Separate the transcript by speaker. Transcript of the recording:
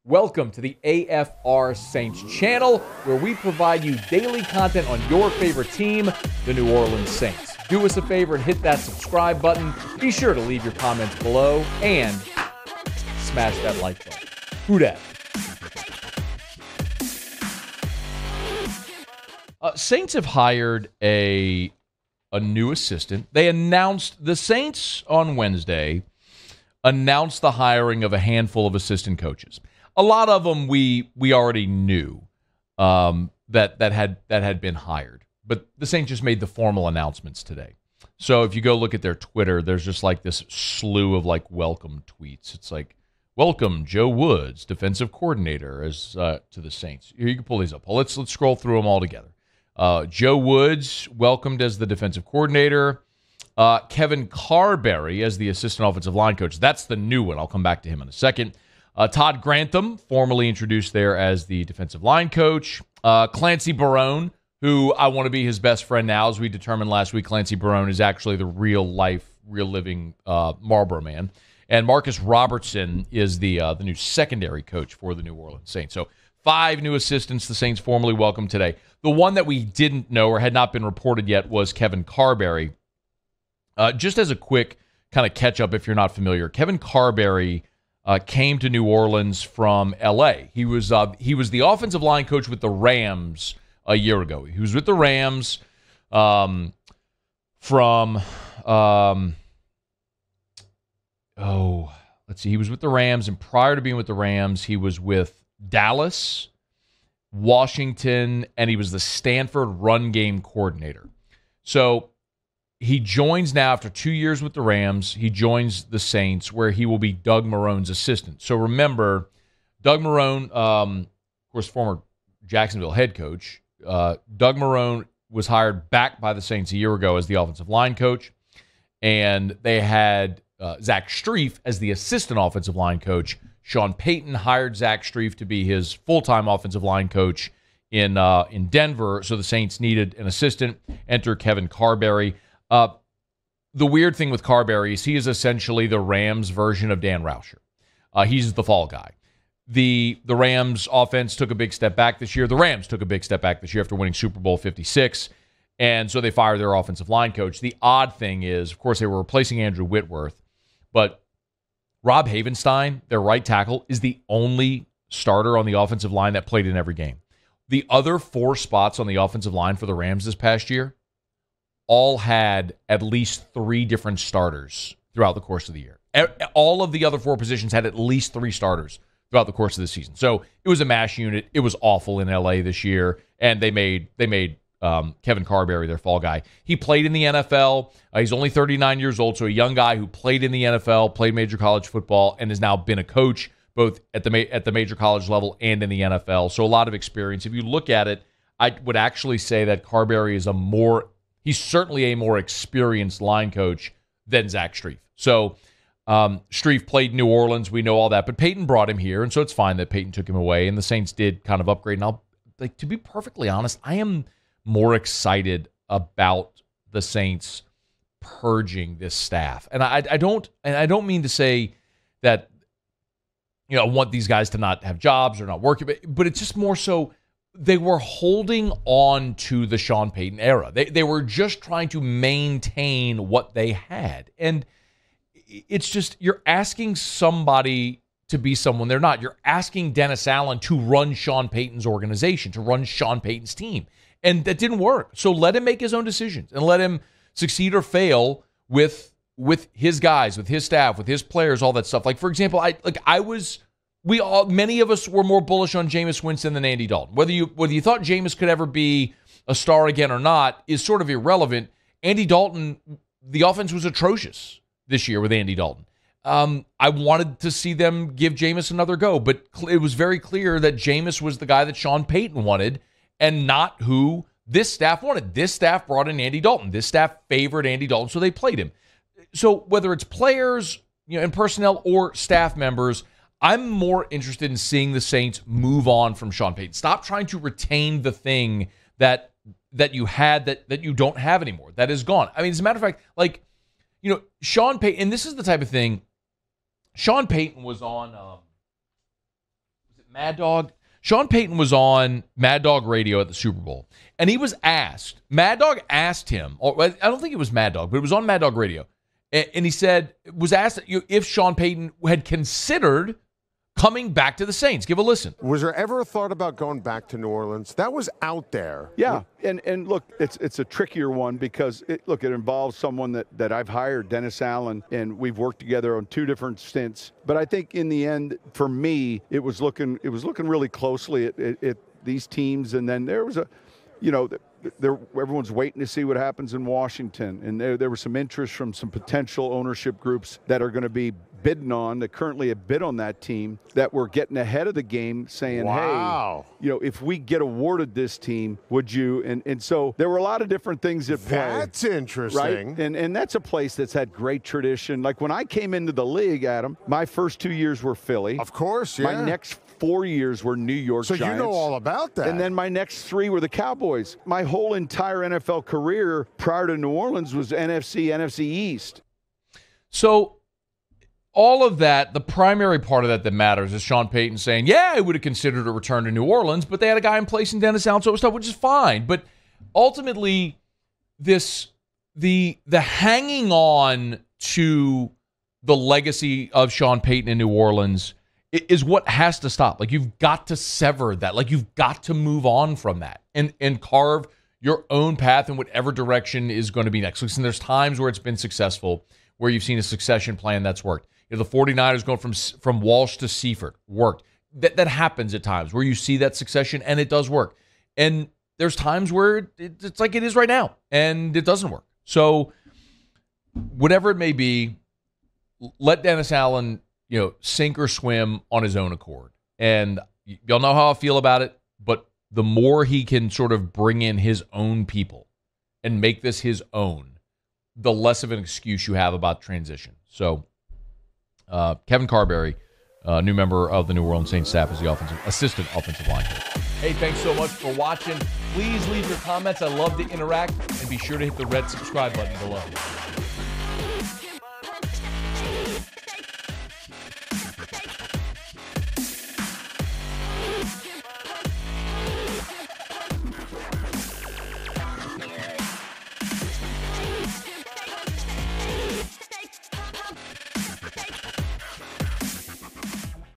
Speaker 1: Welcome to the AFR Saints channel, where we provide you daily content on your favorite team, the New Orleans Saints. Do us a favor and hit that subscribe button. Be sure to leave your comments below and smash that like button. Who dat? Saints have hired a new assistant. They announced, the Saints on Wednesday announced the hiring of a handful of assistant coaches. A lot of them we already knew that had been hired, but the Saints just made the formal announcements today. So if you go look at their Twitter, there's just like this slew of like welcome tweets. It's like, welcome Joe Woods, defensive coordinator, as to the Saints. Here, you can pull these up. Let's scroll through them all together. Joe Woods welcomed as the defensive coordinator. Kevin Carberry as the assistant offensive line coach. That's the new one. I'll come back to him in a second. Todd Grantham, formally introduced there as the defensive line coach. Clancy Barone, who I want to be his best friend now, as we determined last week. Clancy Barone is actually the real living Marlboro man. And Marcus Robertson is the new secondary coach for the New Orleans Saints. So 5 new assistants the Saints formally welcomed today. The one that we didn't know or had not been reported yet was Kevin Carberry. Just as a quick kind of catch-up, if you're not familiar, Kevin Carberry came to New Orleans from L.A. He was the offensive line coach with the Rams a year ago. He was with the Rams from he was with the Rams, and prior to being with the Rams, he was with Dallas, Washington, and he was the Stanford run game coordinator. So he joins now after 2 years with the Rams. He joins the Saints, where he will be Doug Marrone's assistant. So remember, Doug Marrone, of course, former Jacksonville head coach. Doug Marrone was hired back by the Saints a year ago as the offensive line coach, and they had Zach Strief as the assistant offensive line coach. Sean Payton hired Zach Strief to be his full-time offensive line coach in Denver. So the Saints needed an assistant. Enter Kevin Carberry. The weird thing with Carberry is he is essentially the Rams version of Dan Rauscher. He's the fall guy. The Rams offense took a big step back this year. The Rams took a big step back this year after winning Super Bowl 56, and so they fired their offensive line coach. The odd thing is, of course, they were replacing Andrew Whitworth, but Rob Havenstein, their right tackle, is the only starter on the offensive line that played in every game. The other 4 spots on the offensive line for the Rams this past year all had at least 3 different starters throughout the course of the year. All of the other 4 positions had at least 3 starters throughout the course of the season. So it was a mash unit. It was awful in LA this year, and they made Kevin Carberry their fall guy. He played in the NFL. He's only 39 years old, so a young guy who played in the NFL, played major college football, and has now been a coach both at the major college level and in the NFL. So a lot of experience. If you look at it, I would actually say that Carberry is he's certainly a more experienced line coach than Zach Strief. So Strief played New Orleans. We know all that. But Payton brought him here, and so it's fine that Payton took him away, and the Saints did kind of upgrade. And to be perfectly honest, I am more excited about the Saints purging this staff. And I don't mean to say that, I want these guys to not have jobs or not working, but it's just more so they were holding on to the Sean Payton era. They were just trying to maintain what they had. And it's just, you're asking somebody to be someone they're not. You're asking Dennis Allen to run Sean Payton's organization, to run Sean Payton's team. And that didn't work. So let him make his own decisions and let him succeed or fail with his guys, with his staff, with his players, all that stuff. Like, for example, many of us were more bullish on Jameis Winston than Andy Dalton. Whether you thought Jameis could ever be a star again or not is sort of irrelevant. Andy Dalton, the offense was atrocious this year with Andy Dalton. I wanted to see them give Jameis another go, but it was very clear that Jameis was the guy that Sean Payton wanted and not who this staff wanted. This staff brought in Andy Dalton. This staff favored Andy Dalton, so they played him. So whether it's players, and personnel or staff members, I'm more interested in seeing the Saints move on from Sean Payton. Stop trying to retain the thing that you had that you don't have anymore. That is gone. I mean, as a matter of fact, Sean Payton, and this is the type of thing, Sean Payton was on Mad Dog. Sean Payton was on Mad Dog Radio at the Super Bowl, and he was asked. Mad Dog asked him. I don't think it was Mad Dog, but it was on Mad Dog Radio, and he said was asked if Sean Payton had considered coming back to the Saints. Give a listen.
Speaker 2: Was there ever a thought about going back to New Orleans? That was out there.
Speaker 3: Yeah, and look, it's a trickier one because it involves someone that I've hired, Dennis Allen, and we've worked together on 2 different stints. But I think in the end, for me, it was looking really closely at these teams, and then there was everyone's waiting to see what happens in Washington, and there was some interest from some potential ownership groups that are going to be bidding on, that currently have bid on that team, that were getting ahead of the game saying,
Speaker 2: wow,
Speaker 3: hey, if we get awarded this team, would you? And so there were a lot of different things at play.
Speaker 2: That's interesting.
Speaker 3: Right? And that's a place that's had great tradition. Like when I came into the league, Adam, my first 2 years were Philly.
Speaker 2: Of course, yeah.
Speaker 3: My next 4 years were New York Giants.
Speaker 2: So you know all about that.
Speaker 3: And then my next 3 were the Cowboys. My whole entire NFL career prior to New Orleans was NFC East.
Speaker 1: So all of that, the primary part of that matters is Sean Payton saying, yeah, I would have considered a return to New Orleans, but they had a guy in place in Dennis Allen, so it was tough, which is fine. But ultimately, the hanging on to the legacy of Sean Payton in New Orleans is what has to stop. Like, you've got to sever that. Like, you've got to move on from that and carve your own path in whatever direction is going to be next. Listen, there's times where it's been successful, where you've seen a succession plan that's worked. The 49ers going from Walsh to Seifert worked. That happens at times where you see that succession, and it does work. And there's times where it's like it is right now, and it doesn't work. So whatever it may be, let Dennis Allen, sink or swim on his own accord. And y'all know how I feel about it, but the more he can sort of bring in his own people and make this his own, the less of an excuse you have about transition. So Kevin Carberry, new member of the New Orleans Saints staff, as the assistant offensive line coach. Hey, thanks so much for watching. Please leave your comments. I love to interact, and be sure to hit the red subscribe button below.